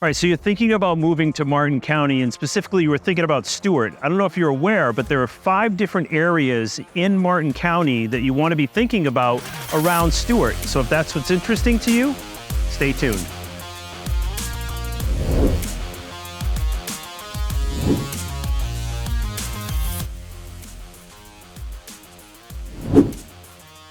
All right, so you're thinking about moving to Martin County, and specifically you were thinking about Stuart. I don't know if you're aware, but there are 5 different areas in Martin County that you want to be thinking about around Stuart. So if that's what's interesting to you, stay tuned.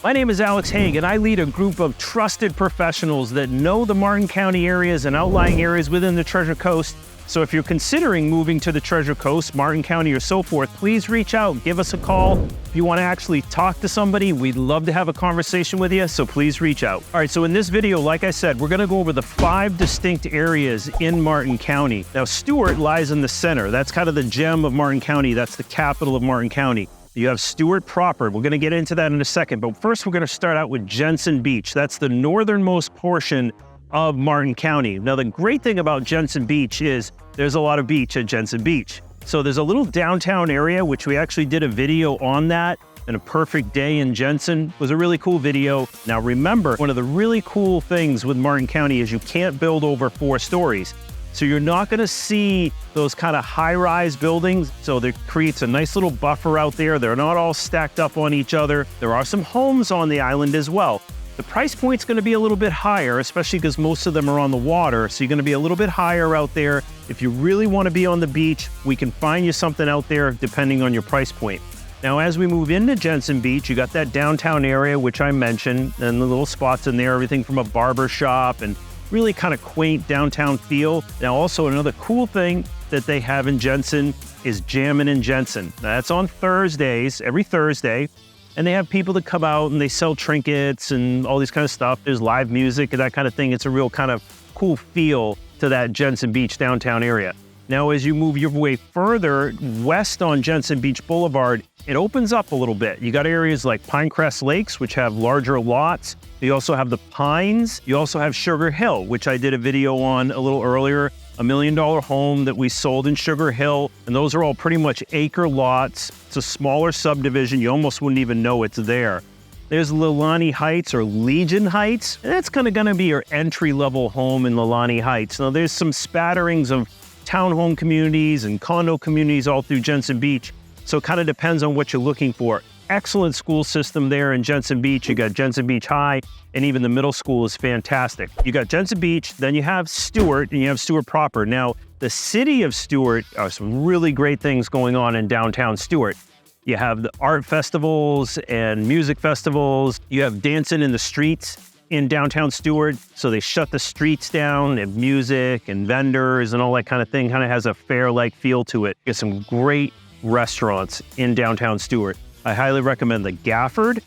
My name is Alex Haigh, and I lead a group of trusted professionals that know the Martin County areas and outlying areas within the Treasure Coast. So if you're considering moving to the Treasure Coast, Martin County or so forth, please reach out, give us a call. If you want to actually talk to somebody, we'd love to have a conversation with you, so please reach out. All right, so in this video, like I said, we're going to go over the 5 distinct areas in Martin County. Now, Stuart lies in the center. That's kind of the gem of Martin County. That's the capital of Martin County. You have Stuart proper. We're going to get into that in a second, but first we're going to start out with Jensen Beach. That's the northernmost portion of Martin County. Now, the great thing about Jensen Beach is there's a lot of beach at Jensen Beach. So there's a little downtown area, which we actually did a video on that, and A Perfect Day in Jensen. It was a really cool video. Now remember, one of the really cool things with Martin County is you can't build over 4 stories. So you're not going to see those kind of high-rise buildings. So that creates a nice little buffer out there. They're not all stacked up on each other. There are some homes on the island as well. The price point's going to be a little bit higher, especially because most of them are on the water. So you're going to be a little bit higher out there. If you really want to be on the beach, we can find you something out there depending on your price point. Now, as we move into Jensen Beach, you got that downtown area, which I mentioned, and the little spots in there, everything from a barber shop and really kind of quaint downtown feel. Now, also another cool thing that they have in Jensen is Jammin' in Jensen. Now, that's on Thursdays, every Thursday, and they have people that come out and they sell trinkets and all these kind of stuff. There's live music and that kind of thing. It's a real kind of cool feel to that Jensen Beach downtown area. Now, as you move your way further west on Jensen Beach Boulevard, it opens up a little bit. You got areas like Pinecrest Lakes, which have larger lots. You also have the Pines. You also have Sugar Hill, which I did a video on a little earlier, $1 million home that we sold in Sugar Hill. And those are all pretty much acre lots. It's a smaller subdivision. You almost wouldn't even know it's there. There's Leilani Heights or Legion Heights. That's kind of going to be your entry-level home in Leilani Heights. Now, there's some spatterings of townhome communities and condo communities all through Jensen Beach. So it kind of depends on what you're looking for. Excellent school system there in Jensen Beach. You got Jensen Beach High, and even the middle school is fantastic. You got Jensen Beach, then you have Stuart, and you have Stuart proper. Now, the city of Stuart are some really great things going on in downtown Stuart. You have the art festivals and music festivals. You have dancing in the streets in downtown Stuart. So they shut the streets down, and music and vendors and all that kind of thing. Kind of has a fair-like feel to it. Get some great restaurants in downtown Stuart. I highly recommend the Gafford,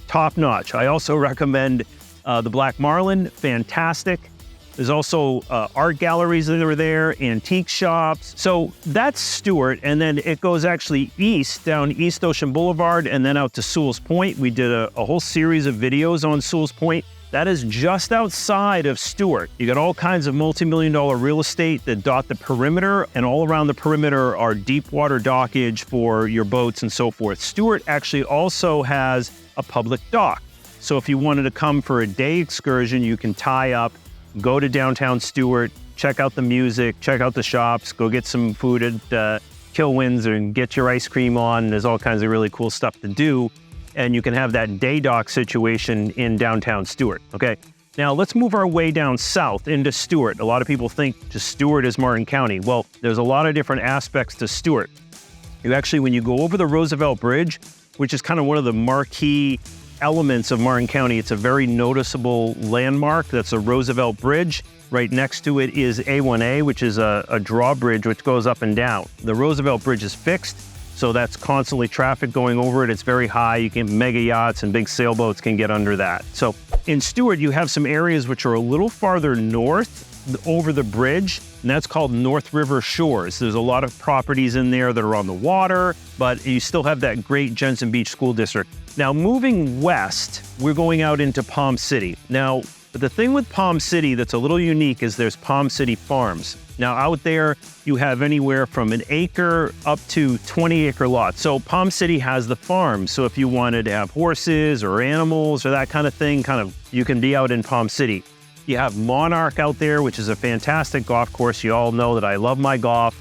top notch. I also recommend the Black Marlin, fantastic. There's also art galleries that are there, antique shops. So that's Stuart, and then it goes actually east, down East Ocean Boulevard, and then out to Sewell's Point. We did a whole series of videos on Sewell's Point. That is just outside of Stuart. You got all kinds of multi-million-dollar real estate that dot the perimeter, and all around the perimeter are deep water dockage for your boats and so forth. Stuart actually also has a public dock. So if you wanted to come for a day excursion, you can tie up, go to downtown Stuart, check out the music, check out the shops, go get some food at Kilwins and get your ice cream on. There's all kinds of really cool stuff to do. And you can have that day dock situation in downtown Stuart, okay? Now let's move our way down south into Stuart. A lot of people think just Stuart is Martin County. Well, there's a lot of different aspects to Stuart. You actually, when you go over the Roosevelt Bridge, which is kind of one of the marquee elements of Martin County, it's a very noticeable landmark. That's a Roosevelt Bridge. Right next to it is A1A, which is a drawbridge which goes up and down. The Roosevelt Bridge is fixed. So that's constantly traffic going over it. It's very high. You can mega yachts and big sailboats can get under that. So in Stuart, you have some areas which are a little farther north over the bridge, and that's called North River Shores. There's a lot of properties in there that are on the water, but you still have that great Jensen Beach School District. Now, moving west, we're going out into Palm City. Now, the thing with Palm City that's a little unique is there's Palm City Farms. Now, out there, you have anywhere from an acre up to 20-acre lots. So Palm City has the farm. So if you wanted to have horses or animals or that kind of thing, you can be out in Palm City. You have Monarch out there, which is a fantastic golf course. You all know that I love my golf.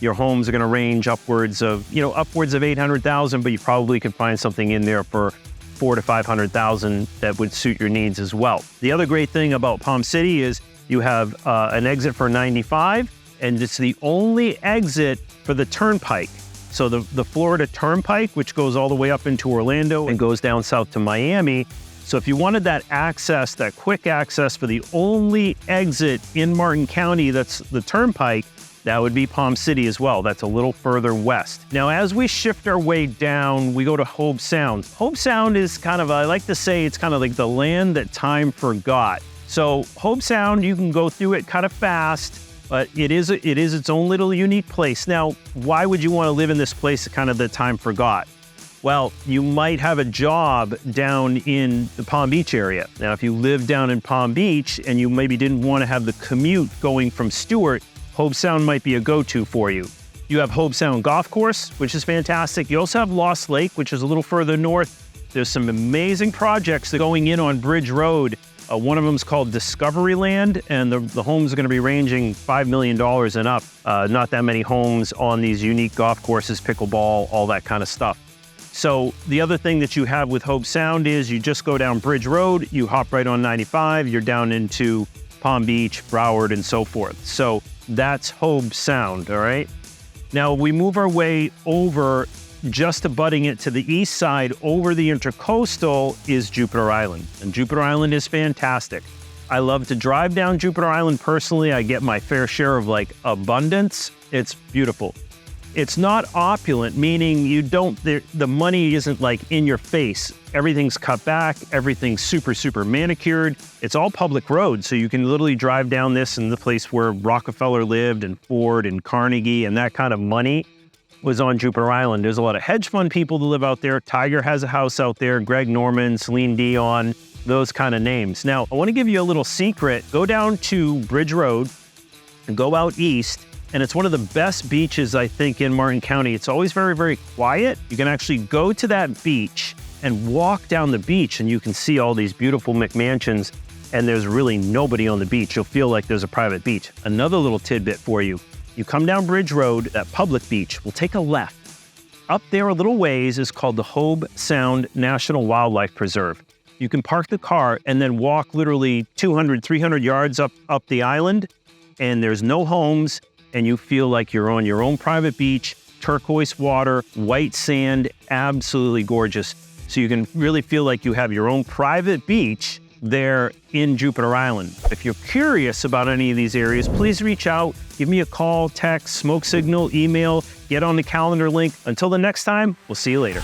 Your homes are going to range upwards of 800,000, but you probably could find something in there for 400,000 to 500,000 that would suit your needs as well. The other great thing about Palm City is you have an exit for 95, and it's the only exit for the Turnpike. So the Florida Turnpike, which goes all the way up into Orlando and goes down south to Miami. So if you wanted that access, that quick access for the only exit in Martin County that's the Turnpike, that would be Palm City as well. That's a little further west. Now, as we shift our way down, we go to Haigh Sound. Haigh Sound is kind of, I like to say, it's kind of like the land that time forgot. So Haigh Sound, you can go through it kind of fast, but it is its own little unique place. Now, why would you want to live in this place kind of that time forgot? Well, you might have a job down in the Palm Beach area. Now, if you live down in Palm Beach and you maybe didn't want to have the commute going from Stuart, Haigh Sound might be a go-to for you. You have Haigh Sound Golf Course, which is fantastic. You also have Lost Lake, which is a little further north. There's some amazing projects that are going in on Bridge Road. One of them is called Discovery Land, and the homes are going to be ranging $5 million and up. Not that many homes on these unique golf courses, pickleball, all that kind of stuff. So the other thing that you have with Haigh Sound is you just go down Bridge Road, you hop right on 95, you're down into Palm Beach, Broward, and so forth. So that's Haigh Sound, all right? Now we move our way over, just abutting it to the east side over the Intercoastal is Jupiter Island. And Jupiter Island is fantastic. I love to drive down Jupiter Island personally. I get my fair share of abundance. It's beautiful. It's not opulent, meaning the money isn't in your face. Everything's cut back, everything's super, super manicured. It's all public roads, so you can literally drive down this in the place where Rockefeller lived and Ford and Carnegie, and that kind of money was on Jupiter Island. There's a lot of hedge fund people that live out there. Tiger has a house out there, Greg Norman, Celine Dion, those kind of names. Now, I want to give you a little secret. Go down to Bridge Road and go out east, and it's one of the best beaches, I think, in Martin County. It's always very, very quiet. You can actually go to that beach and walk down the beach, and you can see all these beautiful McMansions, and there's really nobody on the beach. You'll feel like there's a private beach. Another little tidbit for you. You come down Bridge Road, that public beach, we'll take a left. Up there a little ways is called the Haigh Sound National Wildlife Preserve. You can park the car and then walk literally 200, 300 yards up the island, and there's no homes, and you feel like you're on your own private beach, turquoise water, white sand, absolutely gorgeous. So you can really feel like you have your own private beach there in Jupiter Island. If you're curious about any of these areas, please reach out, give me a call, text, smoke signal, email, get on the calendar link. Until the next time, we'll see you later.